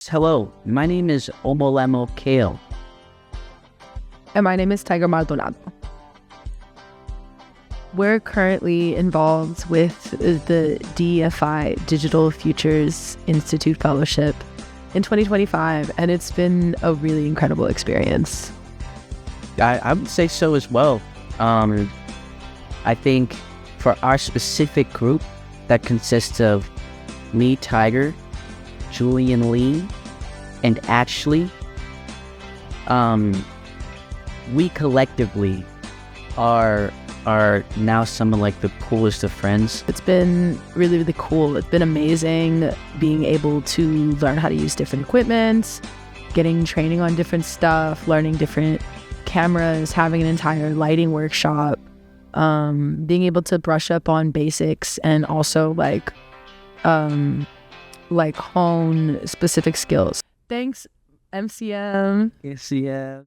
Hello, my name is Omolemo Kale. And my name is Tiger Maldonado. We're currently involved with the DFI Digital Futures Institute Fellowship in 2025, and it's been a really incredible experience. I would say so as well. I think for our specific group that consists of me, Tiger, Julian Lee, and Ashley, we collectively are now some of like the coolest of friends. It's been really, really cool. It's been amazing being able to learn how to use different equipment, getting training on different stuff, learning different cameras, having an entire lighting workshop, being able to brush up on basics and also like hone specific skills. Thanks, MCM. Yes, yeah.